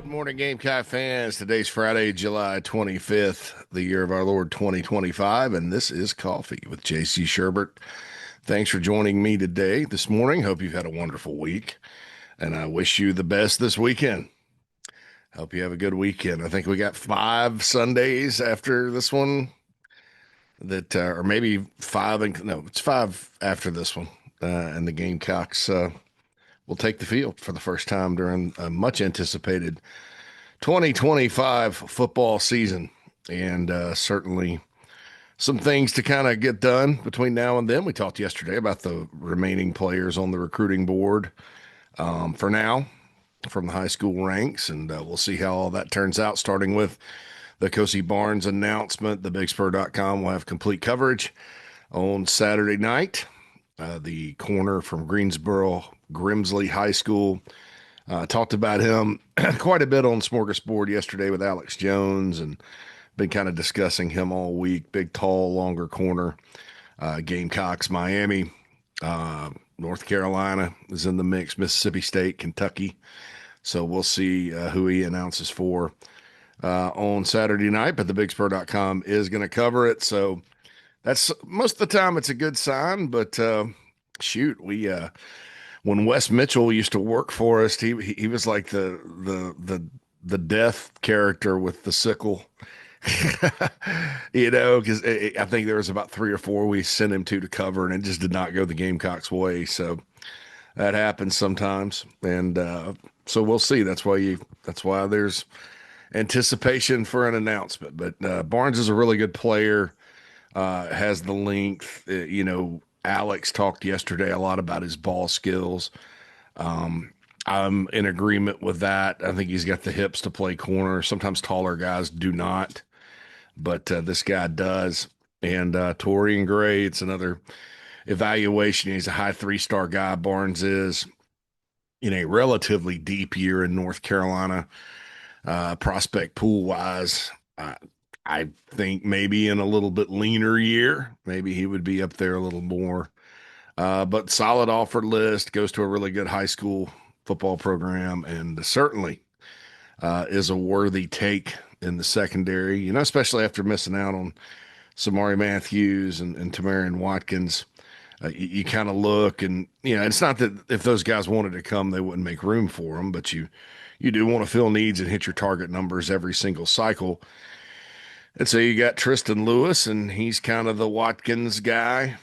Good morning, Gamecock fans. Today's Friday, July 25th, the year of our Lord 2025, and this is Coffee with JC Shurburtt. Thanks for joining me today, this morning. Hope you've had a wonderful week, and I wish you the best this weekend. Hope you have a good weekend. I think we got 5 Sundays after this one or maybe five, and no, it's five after this one, and the Gamecocks will take the field for the first time during a much anticipated 2025 football season, and certainly some things to kind of get done between now and then. We talked yesterday about the remaining players on the recruiting board for now from the high school ranks, and we'll see how all that turns out, starting with the Cozy Barnes announcement. The BigSpur.com will have complete coverage on Saturday night. The corner from Greensboro Grimsley High School. Talked about him quite a bit on Smorgasbord yesterday with Alex Jones, and been kind of discussing him all week. Big, tall, longer corner. Gamecocks, Miami, North Carolina is in the mix, Mississippi State, Kentucky. So we'll see who he announces for on Saturday night, but the BigSpur.com is going to cover it. So that's most of the time it's a good sign, but shoot, when Wes Mitchell used to work for us, he was like the death character with the sickle, because I think there was about 3 or 4 we sent him to cover, and it just did not go the Gamecocks' way. So that happens sometimes, and so we'll see. That's why there's anticipation for an announcement. But Barnes is a really good player, has the length. Alex talked yesterday a lot about his ball skills. I'm in agreement with that. I think he's got the hips to play corner. Sometimes taller guys do not, but this guy does. And Torian Gray, it's another evaluation. He's a high 3-star guy. Barnes is in a relatively deep year in North Carolina, prospect pool wise. I think maybe in a little bit leaner year, maybe he would be up there a little more. But solid offer list, goes to a really good high school football program, and certainly is a worthy take in the secondary, especially after missing out on Samari Matthews and Tamarian Watkins. You kind of look, and it's not that if those guys wanted to come, they wouldn't make room for them, but you do want to fill needs and hit your target numbers every single cycle. And so you got Tristan Lewis, and he's kind of the Watkins guy,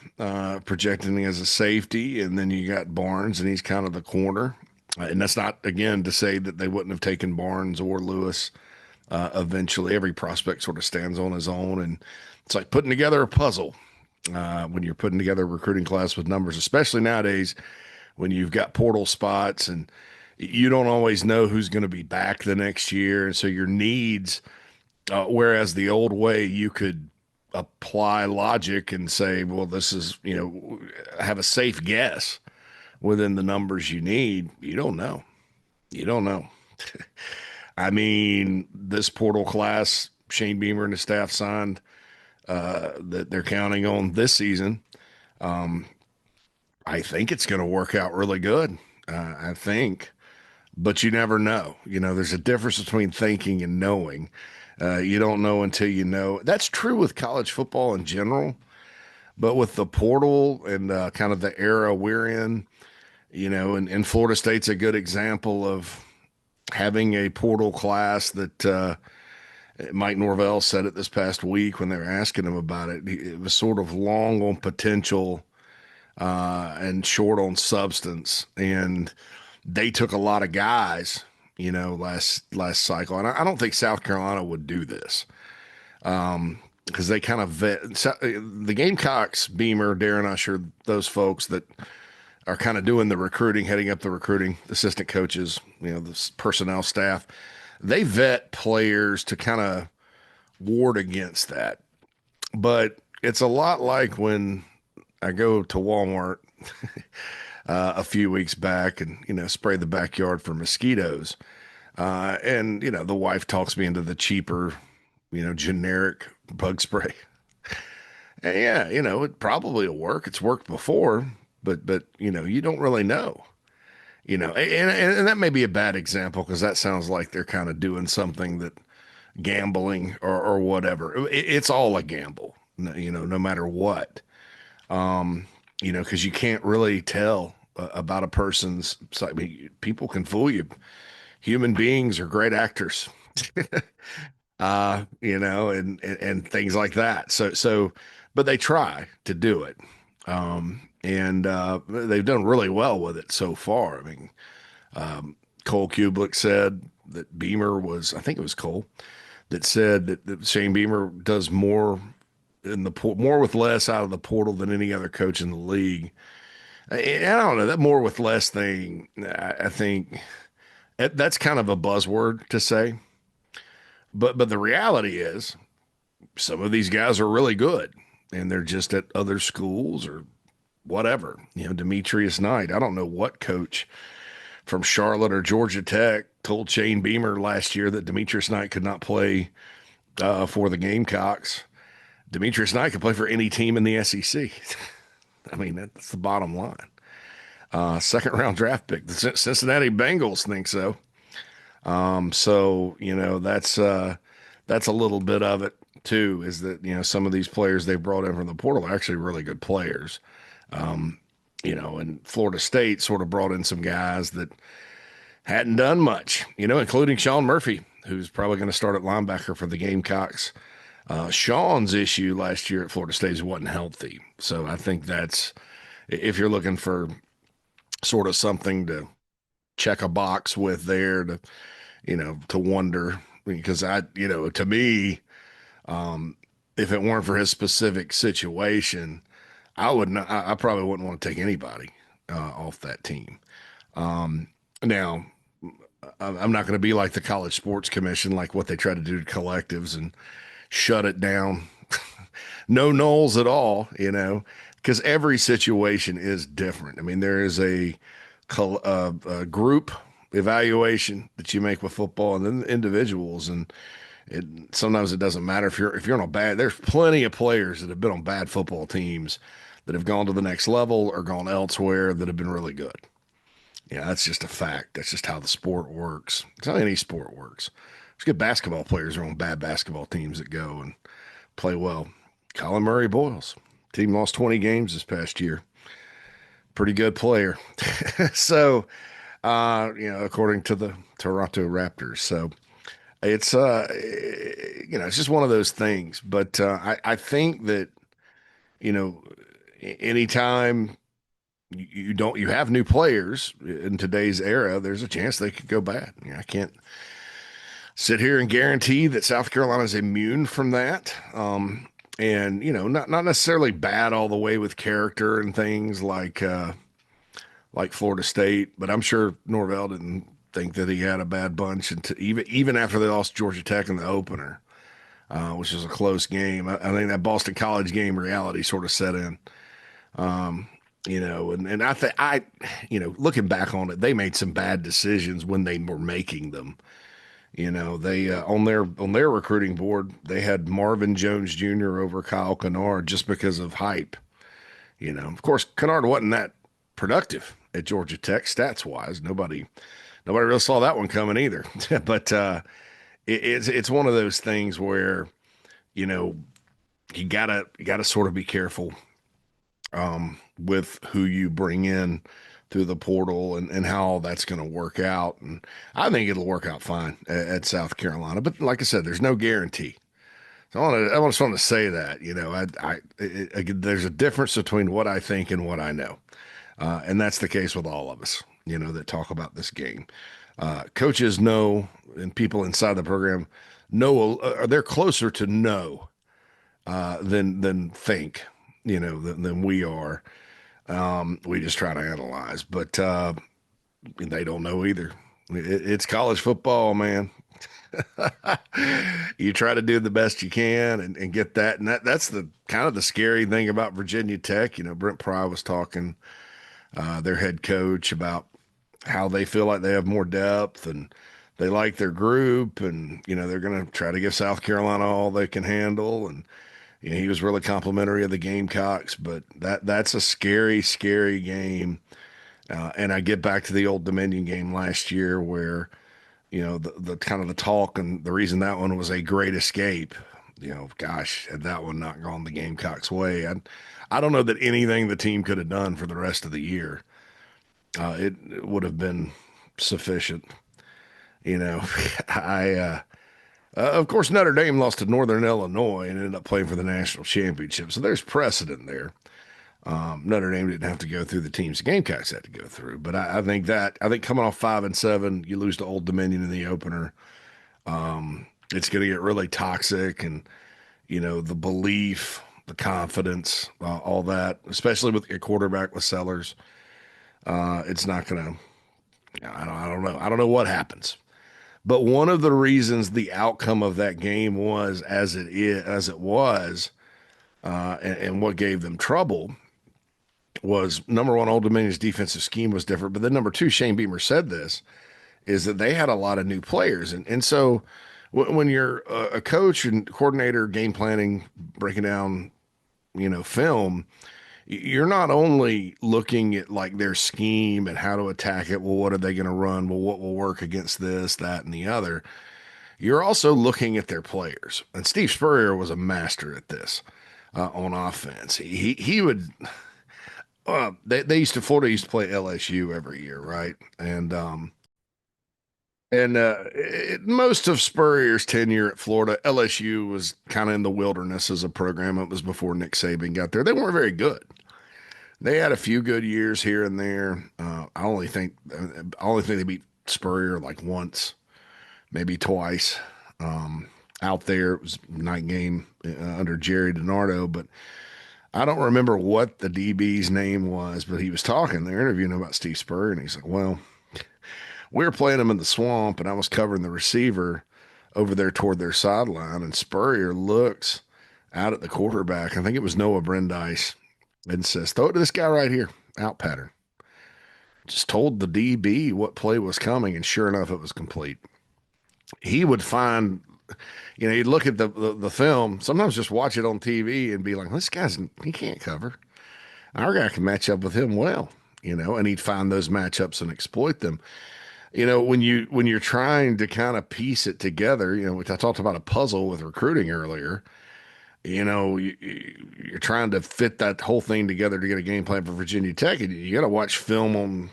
projecting as a safety. And then you got Barnes, and he's kind of the corner. And that's not, again, to say that they wouldn't have taken Barnes or Lewis eventually. Every prospect sort of stands on his own. And it's like putting together a puzzle when you're putting together a recruiting class with numbers, especially nowadays when you've got portal spots and you don't always know who's going to be back the next year. And so your needs – whereas the old way, you could apply logic and say, well, this is, have a safe guess within the numbers you need. You don't know. You don't know. I mean, this portal class, Shane Beamer and his staff signed that they're counting on this season. I think it's going to work out really good. I think. But you never know. There's a difference between thinking and knowing. You don't know until you know. That's true with college football in general, but with the portal and kind of the era we're in, and Florida State's a good example of having a portal class that Mike Norvell said it this past week when they were asking him about it. It was sort of long on potential and short on substance, and they took a lot of guys last cycle. And I don't think South Carolina would do this because they kind of the Gamecocks, Beamer, Darren Usher, those folks that are kind of doing the recruiting, heading up the recruiting, assistant coaches, the personnel staff, they vet players to kind of ward against that. But it's a lot like when I go to Walmart a few weeks back and, spray the backyard for mosquitoes. And, the wife talks me into the cheaper, generic bug spray. And yeah, it probably will work. It's worked before, but you don't really know. and that may be a bad example because that sounds like they're kind of doing something that gambling or whatever. It's all a gamble, no matter what. Um, because you can't really tell about a person's. I mean, people can fool you. Human beings are great actors, and things like that. But they try to do it, and they've done really well with it so far. I mean, Cole Kublik said that Beamer was, I think it was Cole, that said that Shane Beamer does more more with less out of the portal than any other coach in the league. And I don't know that more with less thing. I think that's kind of a buzzword to say, but the reality is some of these guys are really good, and they're just at other schools or whatever. Demetrius Knight. I don't know what coach from Charlotte or Georgia Tech told Shane Beamer last year that Demetrius Knight could not play for the Gamecocks. Demetrius Knight could play for any team in the SEC. I mean, that's the bottom line. Second round draft pick. The Cincinnati Bengals think so. That's a little bit of it too. Is that some of these players they brought in from the portal are actually really good players. And Florida State sort of brought in some guys that hadn't done much. Including Sean Murphy, who's probably going to start at linebacker for the Gamecocks. Sean's issue last year at Florida State wasn't healthy. So I think that's, if you're looking for sort of something to check a box with there to wonder, because to me, if it weren't for his specific situation, I probably wouldn't want to take anybody off that team. Now, I'm not going to be like the College Sports Commission, like what they try to do to collectives and shut it down. No nulls at all, because every situation is different. I mean, there is a group evaluation that you make with football, and then individuals, and sometimes it doesn't matter if you're on a bad. There's plenty of players that have been on bad football teams that have gone to the next level or gone elsewhere that have been really good. That's just a fact. That's just how the sport works. It's how any sport works. There's good basketball players who are on bad basketball teams that go and play well. Colin Murray Boyles, team lost 20 games this past year. Pretty good player. So, according to the Toronto Raptors. So it's just one of those things. But I think that, anytime you have new players in today's era, there's a chance they could go bad. I can't sit here and guarantee that South Carolina is immune from that. And not necessarily bad all the way with character and things like Florida State, but I'm sure Norvell didn't think that he had a bad bunch, and even after they lost Georgia Tech in the opener, which was a close game. I think that Boston College game reality sort of set in. And I think looking back on it, they made some bad decisions when they were making them. They on their recruiting board, they had Marvin Jones Jr. over Kyle Kennard just because of hype. Of course, Kennard wasn't that productive at Georgia Tech stats wise. Nobody really saw that one coming either. But it's one of those things where you gotta sort of be careful with who you bring in through the portal and how that's going to work out. And I think it'll work out fine at South Carolina. But like I said, there's no guarantee. So I just want to say that, there's a difference between what I think and what I know. And that's the case with all of us, that talk about this game. Coaches know, and people inside the program know, they're closer to know than think, than we are. We just try to analyze, but they don't know either. It's college football, man. You try to do the best you can and get that. And that's the kind of the scary thing about Virginia Tech. Brent Pry was talking, their head coach, about how they feel like they have more depth and they like their group, and, they're going to try to give South Carolina all they can handle. And, he was really complimentary of the Gamecocks, but that's a scary, scary game. And I get back to the Old Dominion game last year where, the kind of the talk and the reason that one was a great escape, gosh, had that one not gone the Gamecocks' way, I don't know that anything the team could have done for the rest of the year, it would have been sufficient. You know, of course, Notre Dame lost to Northern Illinois and ended up playing for the national championship. So there's precedent there. Notre Dame didn't have to go through the teams the Gamecocks had to go through. But I think coming off 5-7, you lose to Old Dominion in the opener. It's going to get really toxic, and the belief, the confidence, all that, especially with a quarterback with Sellers. It's not going to. I don't know. I don't know what happens. But one of the reasons the outcome of that game was as it was, and what gave them trouble was number one, Old Dominion's defensive scheme was different. But then number two, Shane Beamer said this, is that they had a lot of new players. And so when you're a coach and coordinator, game planning, breaking down, film, you're not only looking at like their scheme and how to attack it. Well, what are they going to run? Well, what will work against this, that, and the other? You're also looking at their players. And Steve Spurrier was a master at this on offense. He would. Florida used to play LSU every year, right? Most of Spurrier's tenure at Florida, LSU was kind of in the wilderness as a program. It was before Nick Saban got there. They weren't very good. They had a few good years here and there. I only think they beat Spurrier like once, maybe twice. Out there, it was a night game under Jerry DiNardo, but I don't remember what the DB's name was, but he was talking. They're interviewing him about Steve Spurrier, and he's like, "Well, we were playing him in the swamp, and I was covering the receiver over there toward their sideline, and Spurrier looks out at the quarterback. I think it was Noah Brandeis, and says, 'Throw it to this guy right here, out pattern.' Just told the DB what play was coming, and sure enough, it was complete. He would find, he'd look at the film, sometimes just watch it on TV and be like, he can't cover. Our guy can match up with him well, and he'd find those matchups and exploit them. When you're trying to kind of piece it together, which I talked about a puzzle with recruiting earlier, you're trying to fit that whole thing together to get a game plan for Virginia Tech, and you got to watch film on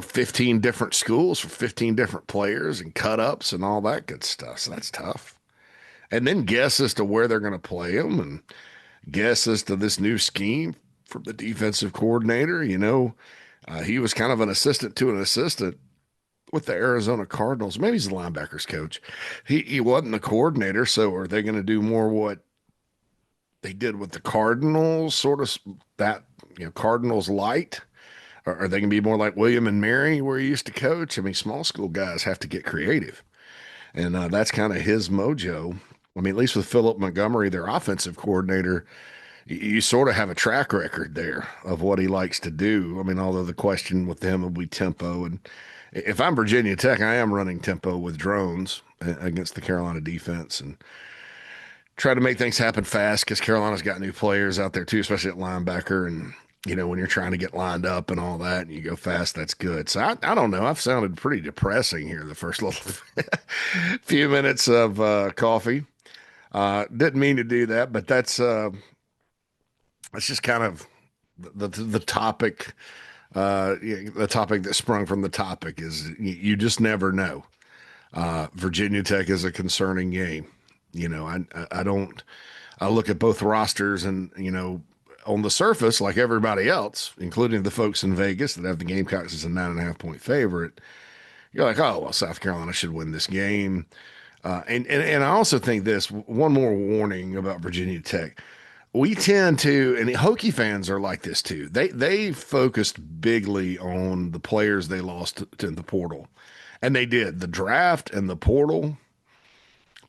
15 different schools for 15 different players and cut ups and all that good stuff. So that's tough. And then guess as to where they're going to play them, and guess as to this new scheme from the defensive coordinator. He was kind of an assistant to an assistant with the Arizona Cardinals. Maybe he's the linebackers coach. He wasn't the coordinator. So are they going to do more what they did with the Cardinals, sort of that, Cardinals light? Or are they going to be more like William and Mary, where he used to coach? I mean, small school guys have to get creative. And that's kind of his mojo. I mean, at least with Philip Montgomery, their offensive coordinator, you sort of have a track record there of what he likes to do. I mean, although the question with him will be tempo. And if I'm Virginia Tech, I am running tempo with drones against the Carolina defense and try to make things happen fast, because Carolina's got new players out there too, especially at linebacker. And when you're trying to get lined up and all that and you go fast, that's good. So I don't know. I've sounded pretty depressing here the first little few minutes of coffee. Didn't mean to do that, but that's just kind of the topic. The topic that sprung from the topic is you just never know. Virginia Tech is a concerning game. I don't. I look at both rosters and on the surface, like everybody else, including the folks in Vegas that have the Gamecocks as a 9.5-point favorite, you're like, oh, well, South Carolina should win this game. And I also think this, one more warning about Virginia Tech. We tend to, and Hokie fans are like this too. They focused bigly on the players they lost to the portal. And they did. The draft and the portal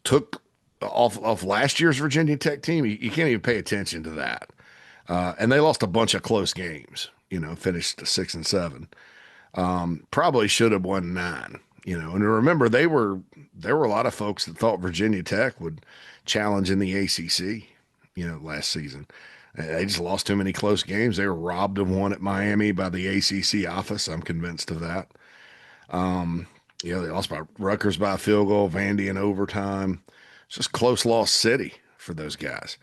took off last year's Virginia Tech team. You can't even pay attention to that. And they lost a bunch of close games, finished 6-7. Probably should have won 9, and remember there were a lot of folks that thought Virginia Tech would challenge in the ACC, last season. They just lost too many close games. They were robbed of one at Miami by the ACC office. I'm convinced of that. Um, they lost by Rutgers by a field goal, Vandy in overtime. It's just close loss city for those guys.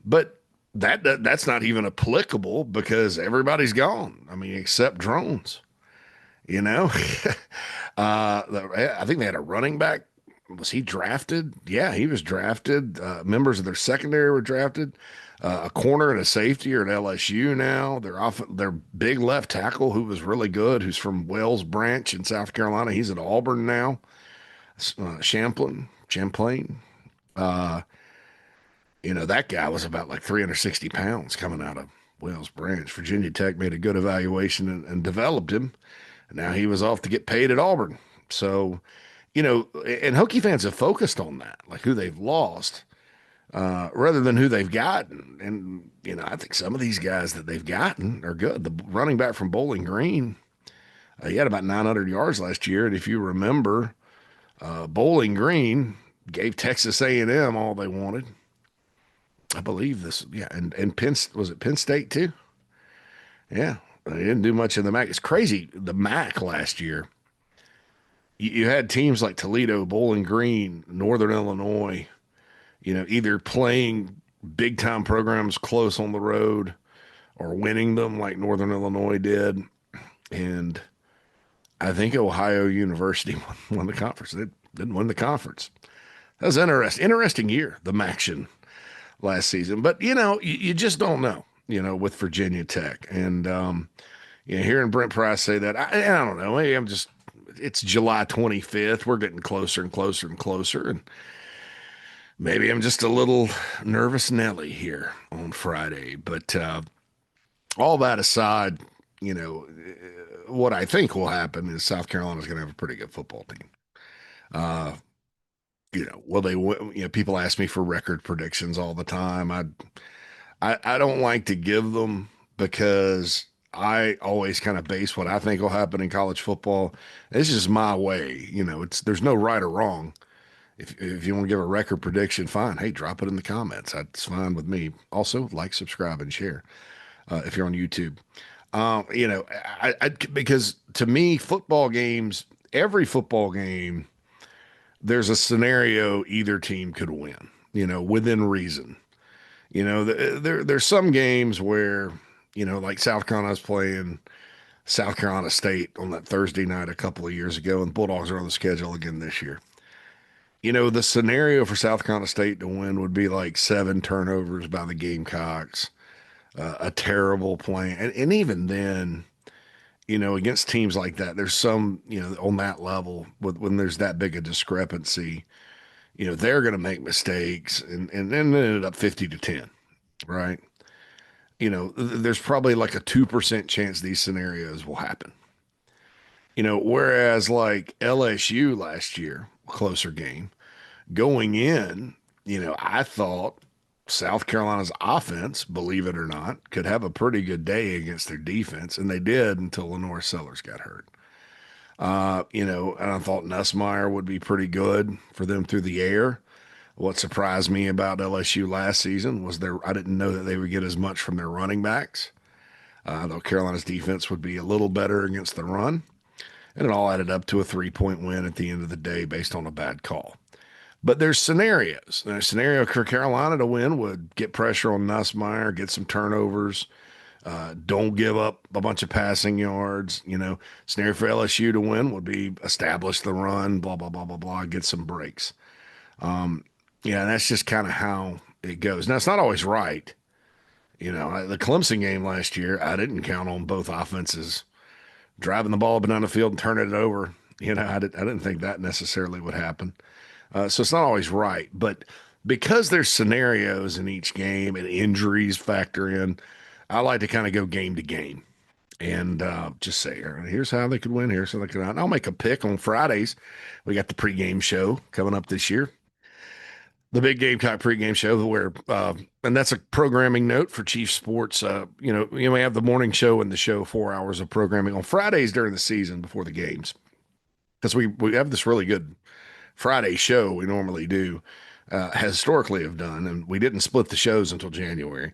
But that's not even applicable because everybody's gone. I mean, except drones. You know, I think they had a running back. Was he drafted? Yeah, he was drafted. Members of their secondary were drafted. A corner and a safety are at LSU now. Their big left tackle, who was really good, who's from Wells Branch in South Carolina. He's at Auburn now. Champlain. Uh, that guy was about like 360 pounds coming out of Wells Branch. Virginia Tech made a good evaluation and developed him. And now he was off to get paid at Auburn. So, and Hokie fans have focused on that, like who they've lost, rather than who they've gotten. And, I think some of these guys that they've gotten are good. The running back from Bowling Green, he had about 900 yards last year. And if you remember, Bowling Green gave Texas A&M all they wanted. I believe this, yeah, and was it Penn State too? Yeah, they didn't do much in the MAC. It's crazy. The MAC last year, you had teams like Toledo, Bowling Green, Northern Illinois, either playing big time programs close on the road or winning them like Northern Illinois did. And I think Ohio University won the conference. They didn't win the conference. That was interesting year, the MACtion last season. But, you just don't know, with Virginia Tech. And, hearing Brent Price say that, I don't know. Maybe it's July 25th. We're getting closer and closer and closer. And maybe I'm just a little nervous Nelly here on Friday. But all that aside, what I think will happen is South Carolina's going to have a pretty good football team. Will they? People ask me for record predictions all the time. I don't like to give them because I always kind of base what I think will happen in college football. This is my way. There's no right or wrong. If you want to give a record prediction, fine. Hey, drop it in the comments. That's fine with me. Also, like, subscribe, and share if you're on YouTube. Because to me, football games, every football game, there's a scenario either team could win, within reason. There's some games where, like South Carolina's playing South Carolina State on that Thursday night a couple of years ago, and the Bulldogs are on the schedule again this year. The scenario for South Carolina State to win would be like 7 turnovers by the Gamecocks, a terrible plan. And even then, against teams like that, there's some, on that level, when there's that big a discrepancy, they're going to make mistakes and then it ended up 50-10, right? There's probably like a 2% chance these scenarios will happen. Whereas like LSU last year, closer game, going in, I thought South Carolina's offense, believe it or not, could have a pretty good day against their defense, and they did until Lenore Sellers got hurt. And I thought Nussmeier would be pretty good for them through the air. What surprised me about LSU last season was I didn't know that they would get as much from their running backs. I thought Carolina's defense would be a little better against the run, and it all added up to a 3-point win at the end of the day based on a bad call. But there's scenarios. A scenario for Carolina to win would get pressure on Nussmeier, get some turnovers, don't give up a bunch of passing yards. Scenario for LSU to win would be establish the run, blah, blah, blah, blah, blah, get some breaks. That's just kind of how it goes. Now, it's not always right. The Clemson game last year, I didn't count on both offenses driving the ball up and down the field and turning it over. I didn't think that necessarily would happen. So it's not always right, but because there's scenarios in each game and injuries factor in, I like to kind of go game to game and just say, here's how they could win, here's how they could. And I'll make a pick on Fridays. We got the pregame show coming up this year, the big Gamecock pregame show, where and that's a programming note for Chief Sports. We have the morning show and the show, 4 hours of programming on Fridays during the season before the games, because we have this really good Friday show we normally do, historically have done, and we didn't split the shows until January.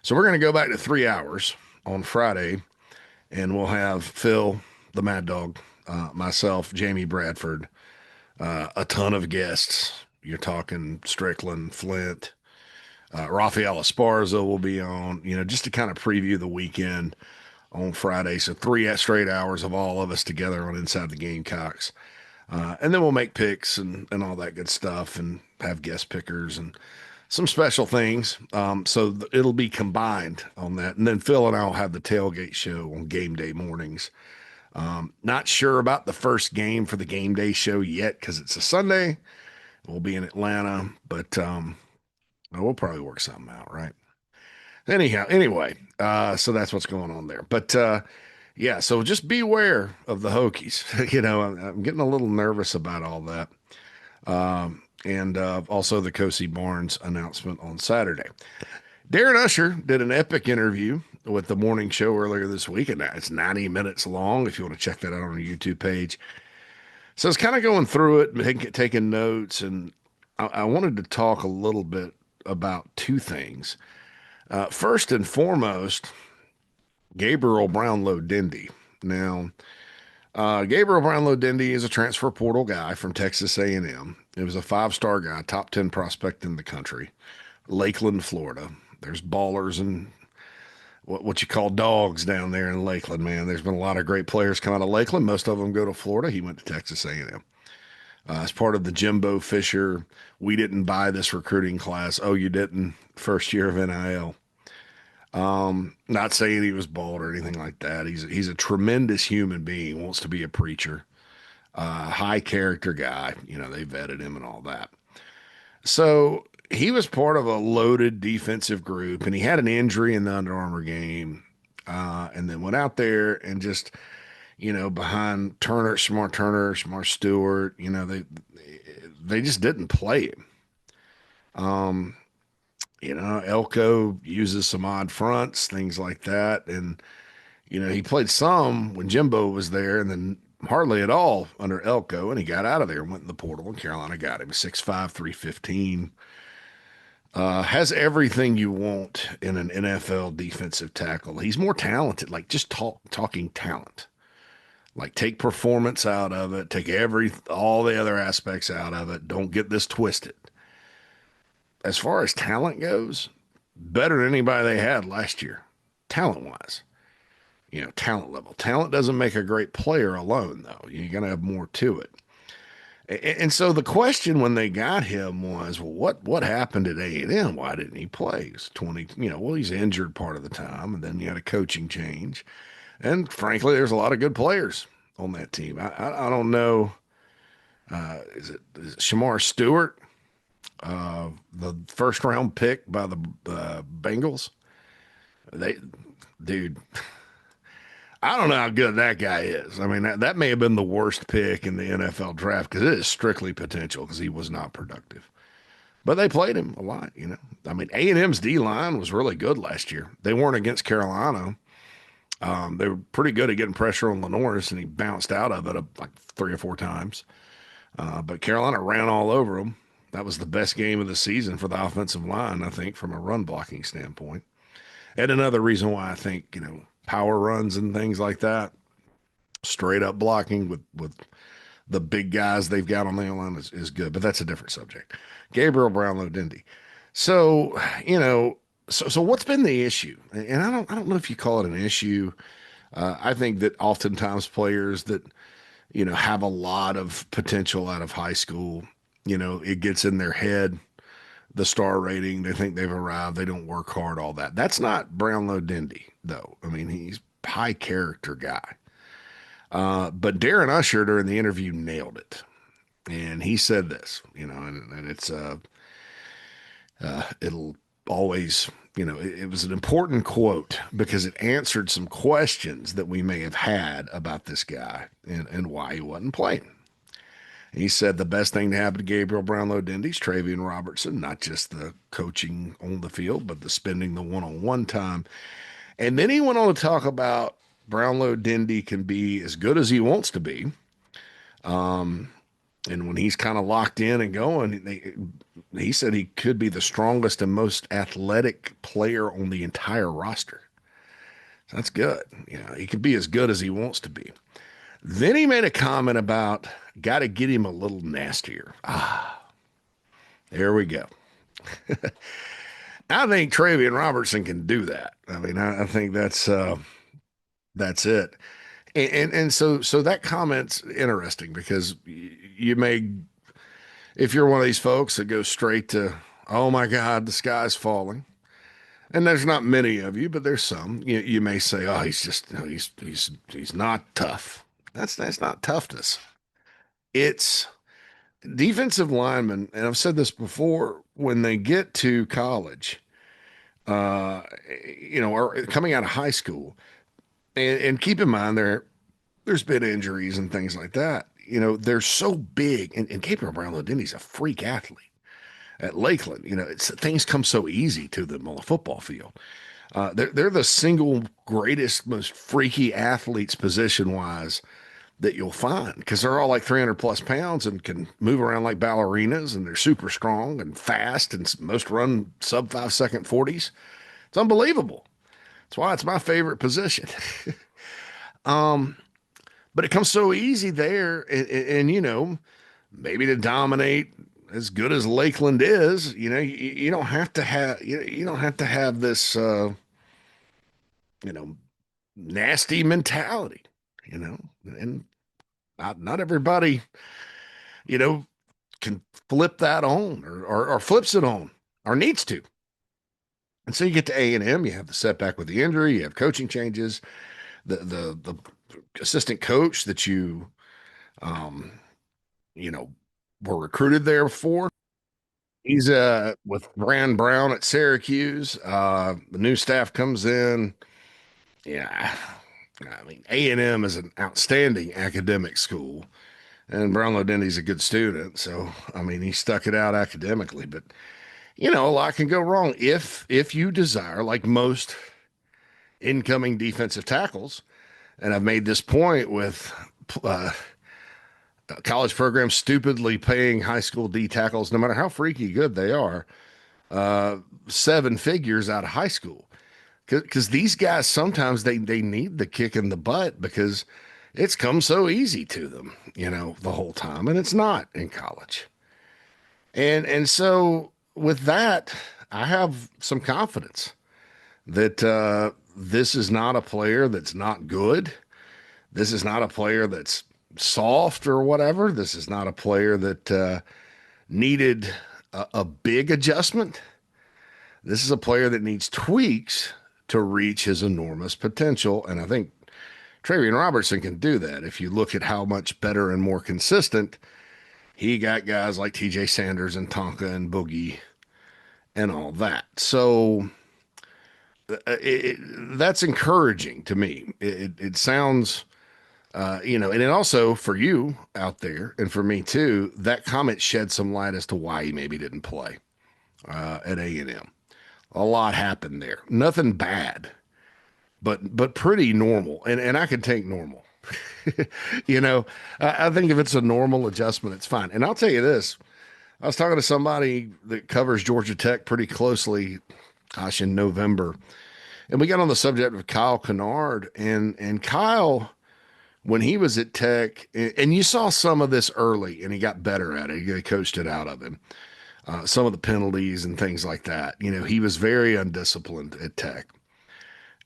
So we're going to go back to 3 hours on Friday, and we'll have Phil, the Mad Dog, myself, Jamie Bradford, a ton of guests. You're talking Strickland, Flint, Rafael Esparza will be on, just to kind of preview the weekend on Friday. So 3 straight hours of all of us together on Inside the Gamecocks. And then we'll make picks and all that good stuff and have guest pickers and some special things. So it'll be combined on that. And then Phil and I will have the tailgate show on game day mornings. Not sure about the first game for the game day show yet because it's a Sunday. We'll be in Atlanta, but we'll probably work something out, right? Anyhow, anyway, so that's what's going on there. But yeah, so just beware of the Hokies. I'm getting a little nervous about all that. And also the Cozy Barnes announcement on Saturday. Darren Usher did an epic interview with the morning show earlier this week, and it's 90 minutes long if you want to check that out on our YouTube page. So I was kind of going through it, taking notes, and I wanted to talk a little bit about two things. First and foremost, Gabriel Brownlow-Dendy. Now, Gabriel Brownlow-Dendy is a transfer portal guy from Texas A&M. It was a 5-star guy, top 10 prospect in the country, Lakeland, Florida. There's ballers and what you call dogs down there in Lakeland, man. There's been a lot of great players come out of Lakeland. Most of them go to Florida. He went to Texas A&M. As part of the Jimbo Fisher, we didn't buy this recruiting class. Oh, you didn't? First year of NIL. Not saying he was bald or anything like that. He's a tremendous human being, wants to be a preacher, high character guy. They vetted him and all that. So he was part of a loaded defensive group, and he had an injury in the Under Armour game, and then went out there and just, behind Smart Stewart, they just didn't play him. Elko uses some odd fronts, things like that. And, he played some when Jimbo was there and then hardly at all under Elko. And he got out of there and went in the portal, and Carolina got him 6'5", 315. Has everything you want in an NFL defensive tackle. He's more talented, like just talking talent. Like take performance out of it, take all the other aspects out of it. Don't get this twisted. As far as talent goes, better than anybody they had last year, talent-wise. Talent level. Talent doesn't make a great player alone, though. You're going to have more to it. And so the question when they got him was, well, what happened at A&M? Why didn't he play? He's 20, he's injured part of the time, and then you had a coaching change. And frankly, there's a lot of good players on that team. I don't know. Is it Shamar Stewart? The first round pick by the Bengals. Dude, I don't know how good that guy is. I mean, that may have been the worst pick in the NFL draft because it is strictly potential because he was not productive. But they played him a lot, I mean, A&M's D-line was really good last year. They weren't against Carolina. They were pretty good at getting pressure on Lenoris, and he bounced out of it like 3 or 4 times. But Carolina ran all over him. That was the best game of the season for the offensive line, I think, from a run blocking standpoint. And another reason why I think, power runs and things like that, straight up blocking with the big guys they've got on the line is good. But that's a different subject. Gabriel Brownlow-Dendy. So, so what's been the issue? And I don't know if you call it an issue. I think that oftentimes players that, have a lot of potential out of high school, it gets in their head, the star rating, they think they've arrived, they don't work hard, all that. That's not Brownlow-Dendy, though. I mean, he's a high character guy. But Darren Usher during the interview nailed it. And he said this, and it's, it'll always, it was an important quote because it answered some questions that we may have had about this guy and why he wasn't playing. He said the best thing to happen to Gabriel Brownlow-Dendy is Travian Robertson, not just the coaching on the field, but the spending the one-on-one time. And then he went on to talk about Brownlow-Dendy can be as good as he wants to be. And when he's kind of locked in and going, he said he could be the strongest and most athletic player on the entire roster. So that's good. You know, he could be as good as he wants to be. Then he made a comment about got to get him a little nastier. Ah, there we go. I think Travian Robertson can do that. I mean, I think that's it. And so that comment's interesting because you may, if you're one of these folks that goes straight to, oh my God, the sky's falling, and there's not many of you, but there's some. You may say, oh, he's just he's not tough. That's not toughness. It's defensive linemen, and I've said this before, when they get to college, uh, or coming out of high school, and keep in mind there's been injuries and things like that. You know, they're so big, and Gabriel Brownlow-Dendy's a freak athlete at Lakeland. You know, things come so easy to them on the football field. They're the single greatest, most freaky athletes position wise that you'll find because they're all like 300 plus pounds and can move around like ballerinas, and they're super strong and fast, and most run sub 5 second 40s. It's unbelievable. That's why it's my favorite position. um, but it comes so easy there, and maybe to dominate as good as Lakeland is, you don't have to have you don't have to have this you know nasty mentality, and not everybody you know can flip that on or flips it on or needs to. And so you get to A&M, you have the setback with the injury, you have coaching changes, the assistant coach that um you know were recruited there before. He's with Brand Brown at Syracuse. The new staff comes in. Yeah, I mean A&M is an outstanding academic school, and Brownlow-Dendy's a good student. So I mean he stuck it out academically, but a lot can go wrong if you desire, like most incoming defensive tackles. And I've made this point with uh, college programs stupidly paying high school D tackles, no matter how freaky good they are, uh, seven figures out of high school. Because these guys sometimes they need the kick in the butt because it's come so easy to them, the whole time, and it's not in college. And so with that, I have some confidence that this is not a player that's not good. This is not a player that's soft or whatever. This is not a player that needed a big adjustment. This is a player that needs tweaks to reach his enormous potential. And I think Travian Robertson can do that. If you look at how much better and more consistent he got guys like TJ Sanders and Tonka and Boogie and all that. So that's encouraging to me. It sounds, and it also for you out there and for me too, that comment shed some light as to why he maybe didn't play at A&M. A lot happened there. Nothing bad, but pretty normal. And I can take normal. I think if it's a normal adjustment, it's fine. And I'll tell you this. I was talking to somebody that covers Georgia Tech pretty closely, gosh, in November. And we got on the subject of Kyle Kennard. And Kyle, when he was at Tech, and you saw some of this early, and he got better at it. They coached it out of him. Some of the penalties and things like that. He was very undisciplined at Tech.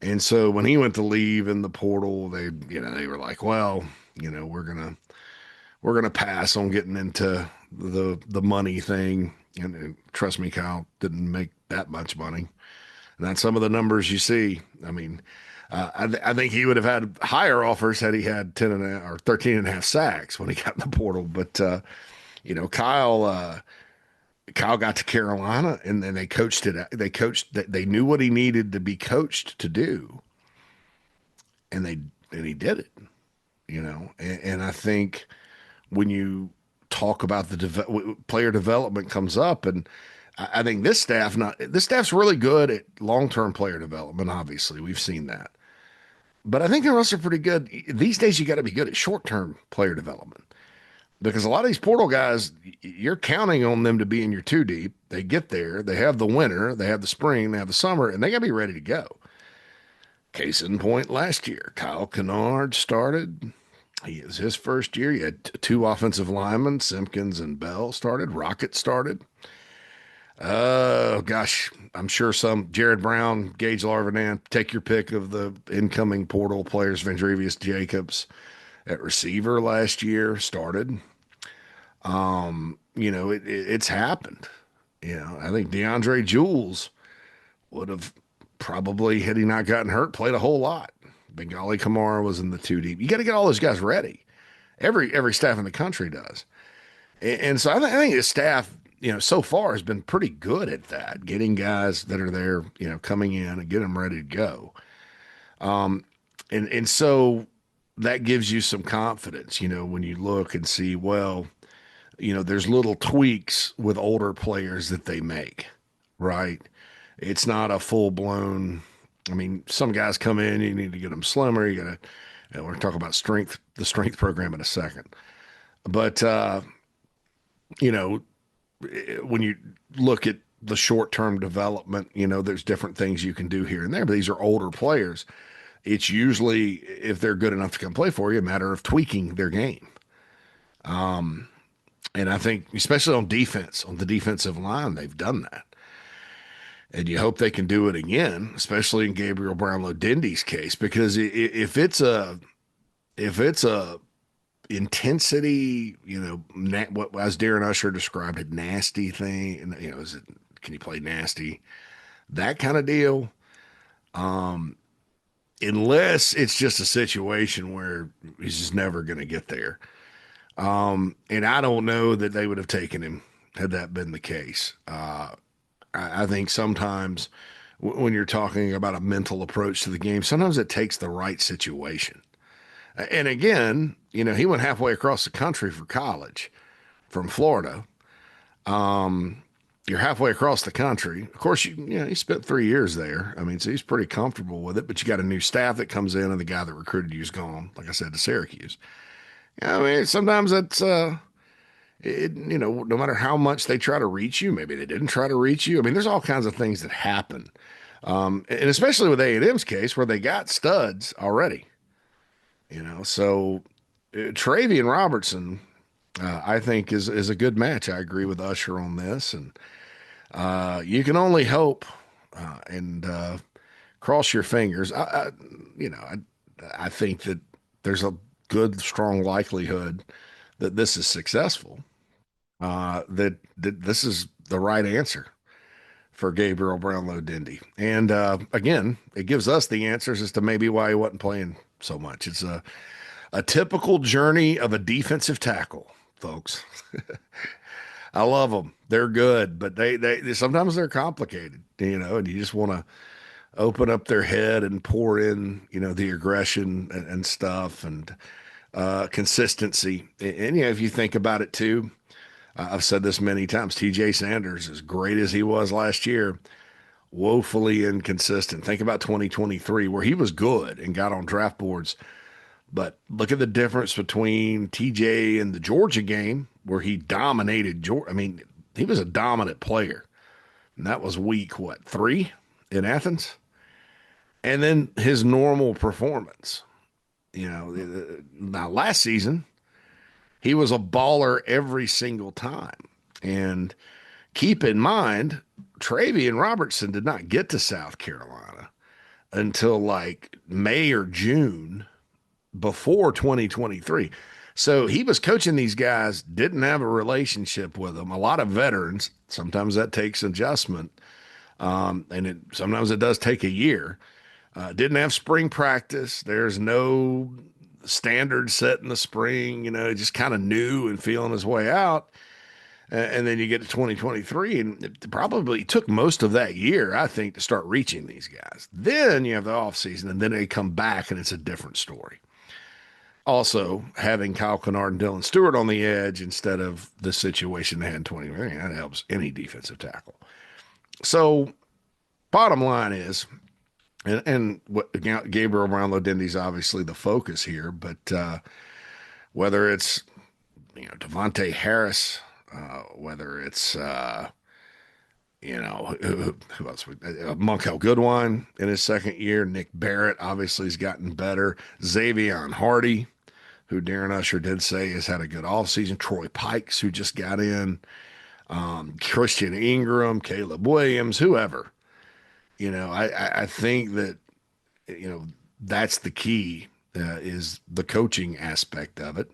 And so when he went to leave in the portal, they were like, well, we're gonna pass on getting into the money thing. And trust me, Kyle didn't make that much money. And that's some of the numbers you see. I mean, I think he would have had higher offers had he had 10 and a, or 13 and a half sacks when he got in the portal. But Kyle got to Carolina, and then they coached it. They knew what he needed to be coached to do, and he did it. And I think when you talk about player development comes up, and I think this staff's really good at long-term player development. Obviously, we've seen that, but I think they're also pretty good these days. You got to be good at short-term player development. because a lot of these portal guys, you're counting on them to be in your two deep. They get there, they have the winter, they have the spring, they have the summer, and they got to be ready to go. Case in point, last year, Kyle Kennard started. He is his first year. You had two offensive linemen, Simpkins and Bell started. Rocket started. Gosh, I'm sure some Jared Brown, Gage Larvinan, take your pick of the incoming portal players. Vendrevius Jacobs at receiver last year started. It's happened. I think DeAndre Jules would have probably, had he not gotten hurt, played a whole lot. Bengali Kamara was in the two deep. You got to get all those guys ready. Every staff in the country does. And so I think the staff, so far has been pretty good at that, getting guys that are there, coming in and get them ready to go. And so that gives you some confidence, when you look and see, well, there's little tweaks with older players that they make, right? It's not a full blown. I mean, some guys come in, you need to get them slimmer. You got to, we're going to talk about the strength program in a second. But, you know, when you look at the short term development, there's different things you can do here and there, but these are older players. It's usually, if they're good enough to come play for you, a matter of tweaking their game. And I think, especially on defense, on the defensive line, they've done that. And you hope they can do it again, especially in Gabriel Brownlow-Dendy's case, because if it's a intensity, what as Darren Usher described it, nasty thing, and can you play nasty, that kind of deal. Unless it's just a situation where he's just never going to get there. And I don't know that they would have taken him had that been the case. I think sometimes when you're talking about a mental approach to the game, sometimes it takes the right situation. And again, he went halfway across the country for college from Florida. You're halfway across the country. Of course, he spent 3 years there. I mean, so he's pretty comfortable with it. But you got a new staff that comes in, and the guy that recruited you is gone, like I said, to Syracuse. I mean, sometimes that's no matter how much they try to reach you, maybe they didn't try to reach you. I mean, there's all kinds of things that happen, and especially with A&M's case, where they got studs already. So Travian Robertson, I think is a good match. I agree with Usher on this, and you can only hope and cross your fingers. I think that there's a good, strong likelihood that this is successful. That this is the right answer for Gabriel Brownlow-Dendy. And again, it gives us the answers as to maybe why he wasn't playing so much. It's a typical journey of a defensive tackle, folks. I love them. They're good, but they sometimes they're complicated, and you just want to open up their head and pour in, the aggression and stuff and consistency. And if you think about it too, I've said this many times, TJ Sanders, as great as he was last year, woefully inconsistent. Think about 2023, where he was good and got on draft boards. But look at the difference between TJ and the Georgia game, where he dominated Georgia. I mean, he was a dominant player. And that was week, 3 in Athens? And then his normal performance. Now last season, he was a baller every single time. And keep in mind, Travian Robertson did not get to South Carolina until like May or June before 2023. So he was coaching these guys, didn't have a relationship with them. A lot of veterans, sometimes that takes adjustment. And sometimes it does take a year. Didn't have spring practice. There's no standard set in the spring, just kind of new and feeling his way out. And then you get to 2023, and it probably took most of that year, I think, to start reaching these guys. Then you have the offseason, and then they come back, and it's a different story. Also, having Kyle Kennard and Dylan Stewart on the edge instead of the situation they had in 2020, that helps any defensive tackle. So, bottom line is, and what Gabriel Brownlow-Dendy is obviously the focus here, but whether it's Devontae Harris, whether it's who else? Monkel Goodwine in his second year. Nick Barrett obviously has gotten better. Xavier Hardy, who Darren Usher did say has had a good offseason. Troy Pikes, who just got in. Christian Ingram, Caleb Williams, whoever. I think that that's the key is the coaching aspect of it.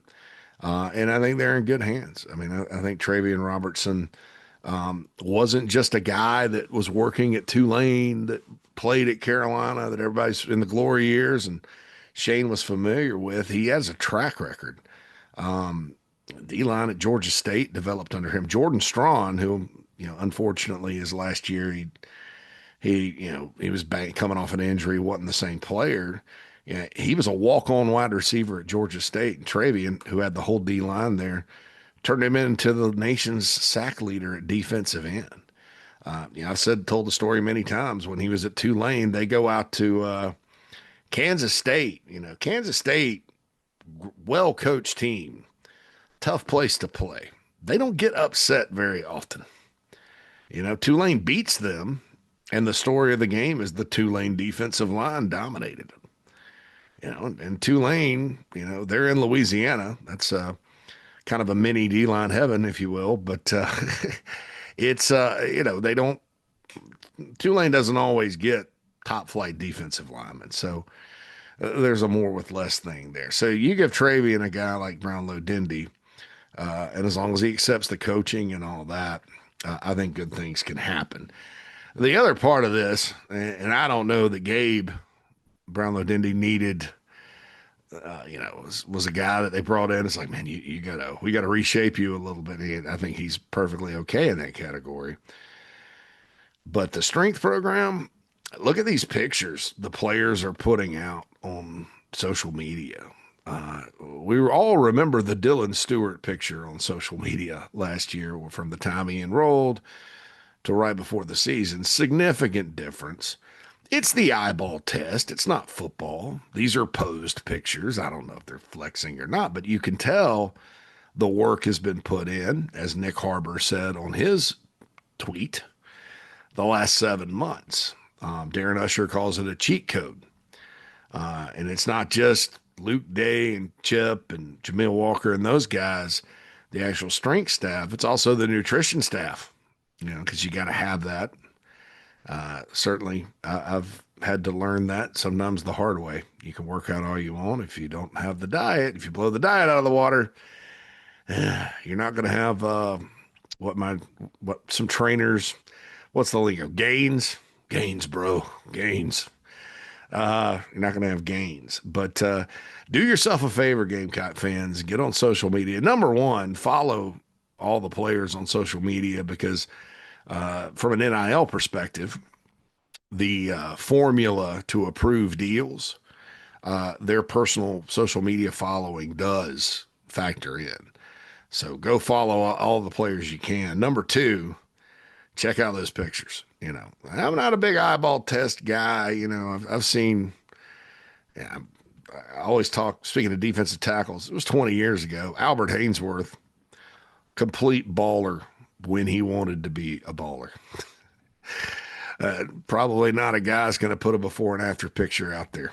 And I think they're in good hands. I mean, I think Travian Robertson wasn't just a guy that was working at Tulane, that played at Carolina, that everybody's in the glory years and Shane was familiar with. He has a track record. D-line at Georgia State developed under him. Jordan Strawn, who, unfortunately his last year, he was coming off an injury, wasn't the same player. Yeah, he was a walk-on wide receiver at Georgia State. And Travian, who had the whole D-line there, turned him into the nation's sack leader at defensive end. I've told the story many times. When he was at Tulane, they go out to Kansas State. Kansas State, well-coached team, tough place to play. They don't get upset very often. Tulane beats them, and the story of the game is the Tulane defensive line dominated them. And Tulane, they're in Louisiana. That's kind of a mini D-line heaven, if you will. But it's, they don't, Tulane doesn't always get top flight defensive linemen. So there's a more with less thing there. So you give Travian a guy like Brownlow-Dendy, and as long as he accepts the coaching and all that, I think good things can happen. The other part of this, and I don't know that Gabe Brownlow-Dendy needed, was a guy that they brought in. It's like, man, we got to reshape you a little bit. I think he's perfectly okay in that category. But the strength program, look at these pictures the players are putting out on social media. We all remember the Dylan Stewart picture on social media last year from the time he enrolled to right before the season. Significant difference. It's the eyeball test. It's not football. These are posed pictures. I don't know if they're flexing or not, but you can tell the work has been put in, as Nick Harbor said on his tweet, the last 7 months. Darren Usher calls it a cheat code. And it's not just Luke Day and Chip and Jamil Walker and those guys, the actual strength staff. It's also the nutrition staff, because you got to have that. Certainly, I've had to learn that sometimes the hard way. You can work out all you want. If you don't have the diet, if you blow the diet out of the water, you're not going to have what some trainers, what's the lingo? Gains, bro, gains. You're not going to have gains. But do yourself a favor, Gamecock fans. Get on social media. Number one, follow all the players on social media, because from an NIL perspective, the formula to approve deals, their personal social media following does factor in. So go follow all the players you can. Number two, check out those pictures. I'm not a big eyeball test guy. I've seen, I always talk, speaking of defensive tackles, it was 20 years ago. Albert Hainsworth, complete baller when he wanted to be a baller. Probably not a guy's going to put a before and after picture out there.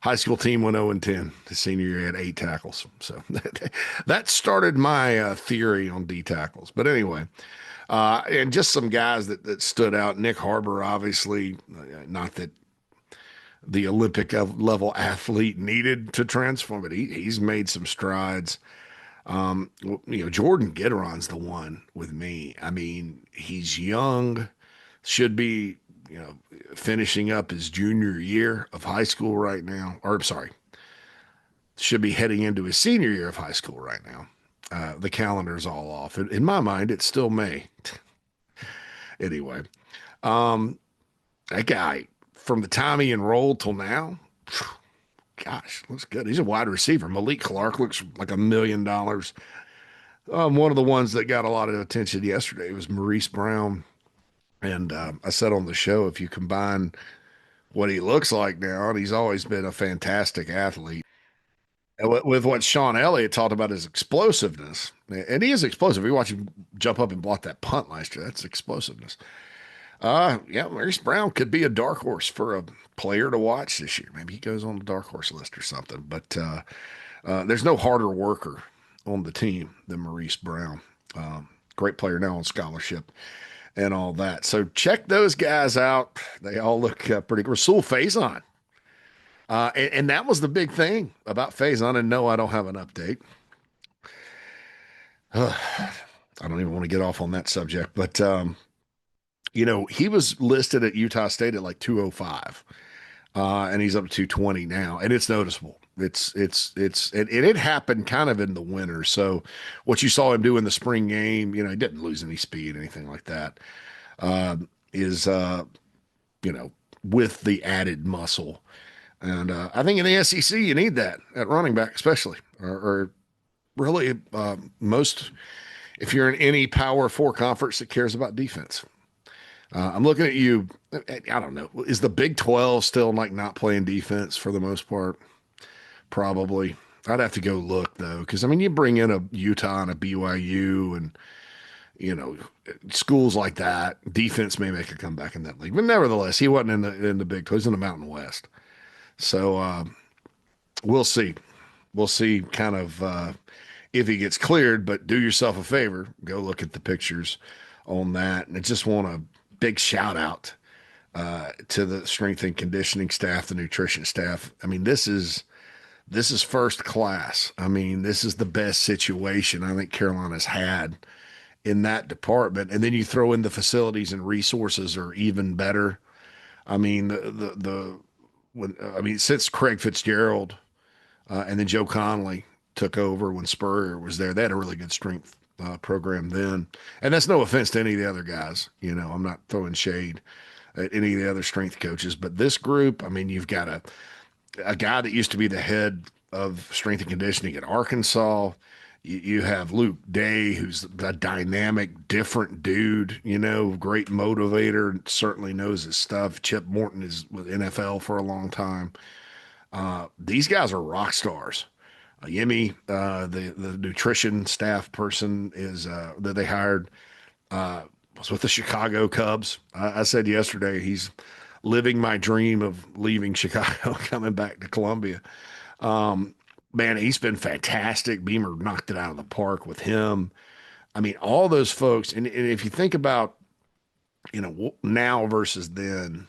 High school team went 0-10. His senior year, he had 8 tackles. So that started my theory on D tackles. But anyway, and just some guys that stood out. Nick Harbor, obviously, not that the Olympic level athlete needed to transform, but he's made some strides. Jordan Gitteron's the one with me. I mean, he's young, should be, finishing up his junior year of high school right now. Or, I'm sorry, should be heading into his senior year of high school right now. The calendar's all off. In my mind, it's still May. Anyway, that guy, from the time he enrolled till now, gosh, looks good. He's a wide receiver. Malik Clark looks like $1 million. One of the ones that got a lot of attention yesterday was Maurice Brown. And I said on the show, if you combine what he looks like now, and he's always been a fantastic athlete, And with what Sean Elliott talked about his explosiveness, and he is explosive. We watch him jump up and block that punt last year. That's explosiveness. Yeah, Maurice Brown could be a dark horse for a player to watch this year. Maybe he goes on the dark horse list or something. But there's no harder worker on the team than Maurice Brown. Great player now on scholarship and all that. So check those guys out. They all look pretty good. Rasul Faison. And that was the big thing about Faison. And no, I don't have an update. I don't even want to get off on that subject, but he was listed at Utah State at like 205, and he's up to 220 now, and it's noticeable. It happened kind of in the winter. So what you saw him do in the spring game, he didn't lose any speed, anything like that. Is with the added muscle, and I think in the SEC you need that at running back, especially, or really most. If you're in any Power Four conference that cares about defense. I'm looking at you. I don't know. Is the Big 12 still like not playing defense for the most part? Probably. I'd have to go look though, because I mean, you bring in a Utah and a BYU and schools like that. Defense may make a comeback in that league, but nevertheless, he wasn't in the Big 12. He's in the Mountain West. So we'll see. We'll see kind of if he gets cleared. But do yourself a favor, go look at the pictures on that. And I just want to big shout out to the strength and conditioning staff, the nutrition staff. I mean, this is first class. I mean, this is the best situation I think Carolina's had in that department. And then you throw in the facilities and resources are even better. I mean, since Craig Fitzgerald and then Joe Conley took over when Spurrier was there, they had a really good strength program then. And that's no offense to any of the other guys. I'm not throwing shade at any of the other strength coaches, but this group, I mean, you've got a guy that used to be the head of strength and conditioning at Arkansas. You have Luke Day, who's a dynamic, different dude, great motivator, certainly knows his stuff. Chip Morton is with NFL for a long time. These guys are rock stars. Yemi, the nutrition staff person is that they hired was with the Chicago Cubs. I said yesterday he's living my dream of leaving Chicago, coming back to Columbia. Man, he's been fantastic. Beamer knocked it out of the park with him. I mean, all those folks, and if you think about now versus then,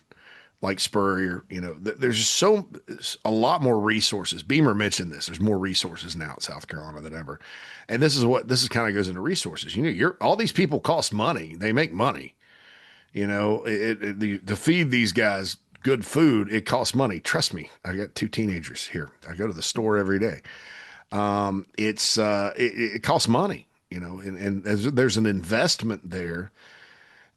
like Spurrier, there's just a lot more resources. Beamer mentioned this. There's more resources now at South Carolina than ever. And this is kind of goes into resources. All these people cost money. They make money. To feed these guys good food, it costs money. Trust me. I got two teenagers here. I go to the store every day. It costs money, and there's an investment there.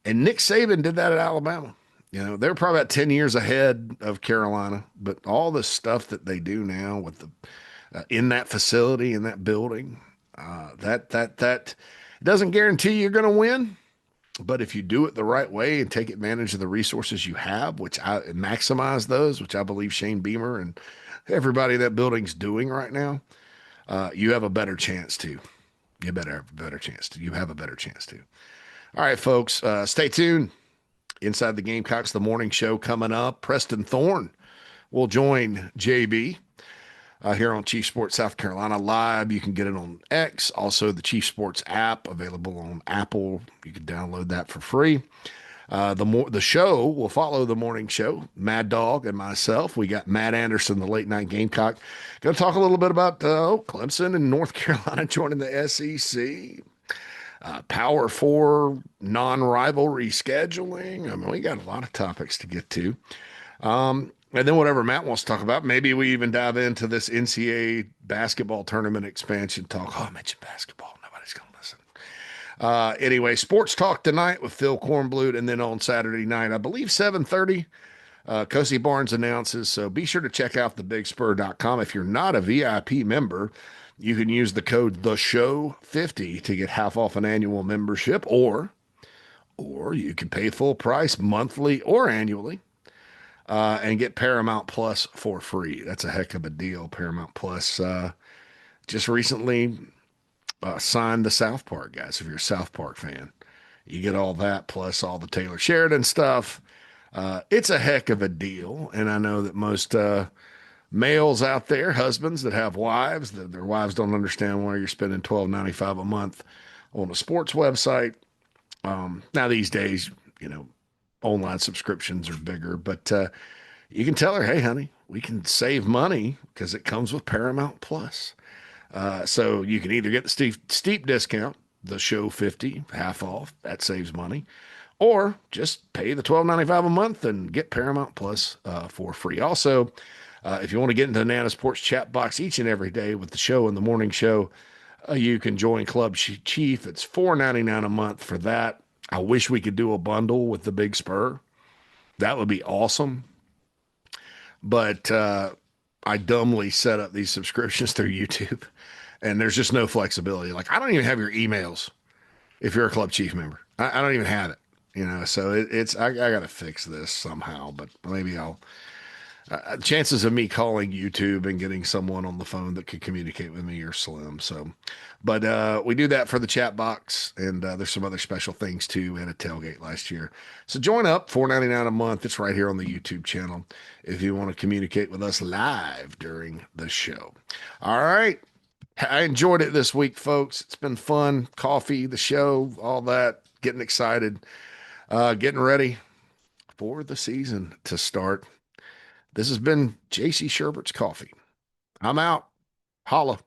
And Nick Saban did that at Alabama. They're probably about 10 years ahead of Carolina, but all the stuff that they do now with in that facility, in that building, that doesn't guarantee you're going to win. But if you do it the right way and take advantage of the resources you have, which I maximize those, which I believe Shane Beamer and everybody in that building's doing right now, you have a better chance to. You better have a better chance to. You have a better chance to. All right, folks, stay tuned. Inside the Gamecocks, the morning show coming up. Preston Thorne will join JB here on Chief Sports South Carolina Live. You can get it on X. Also, the Chief Sports app available on Apple. You can download that for free. The show will follow the morning show. Mad Dog and myself. We got Matt Anderson, the late night Gamecock. Going to talk a little bit about Clemson and North Carolina joining the SEC. Power Four non-rivalry scheduling. I mean, we got a lot of topics to get to. And then whatever Matt wants to talk about, maybe we even dive into this NCAA basketball tournament expansion talk. Oh, I mentioned basketball. Nobody's going to listen. Anyway, sports talk tonight with Phil Kornblut, and then on Saturday night, I believe 7:30, Cozy Barnes announces. So be sure to check out thebigspur.com. If you're not a VIP member, you can use the code THESHOW50 to get half off an annual membership, or you can pay full price monthly or annually and get Paramount Plus for free. That's a heck of a deal. Paramount Plus just recently signed the South Park guys. If you're a South Park fan, you get all that plus all the Taylor Sheridan stuff. It's a heck of a deal, and I know that most males out there, husbands that have wives, that their wives don't understand why you're spending $12.95 a month on a sports website. Now these days, you know, online subscriptions are bigger, but you can tell her, hey, honey, we can save money because it comes with Paramount Plus. So you can either get the steep discount, the show 50, half off, that saves money, or just pay the $12.95 a month and get Paramount Plus for free. Also, if you want to get into the Nana Sports chat box each and every day with the show and the morning show, you can join Club Chief. It's $4.99 a month for that. I wish we could do a bundle with the Big Spur. That would be awesome. But I dumbly set up these subscriptions through YouTube, and there's just no flexibility. Like, I don't even have your emails if you're a Club Chief member. I don't even have it, you know. So I got to fix this somehow, but maybe I'll. Chances of me calling YouTube and getting someone on the phone that could communicate with me are slim. So, but we do that for the chat box, and there's some other special things too at a tailgate last year. So join up, $4.99 a month. It's right here on the YouTube channel if you want to communicate with us live during the show. All right. I enjoyed it this week, folks. It's been fun. Coffee, the show, all that, getting excited, getting ready for the season to start. This has been JC Shurburtt's Coffee. I'm out. Holla.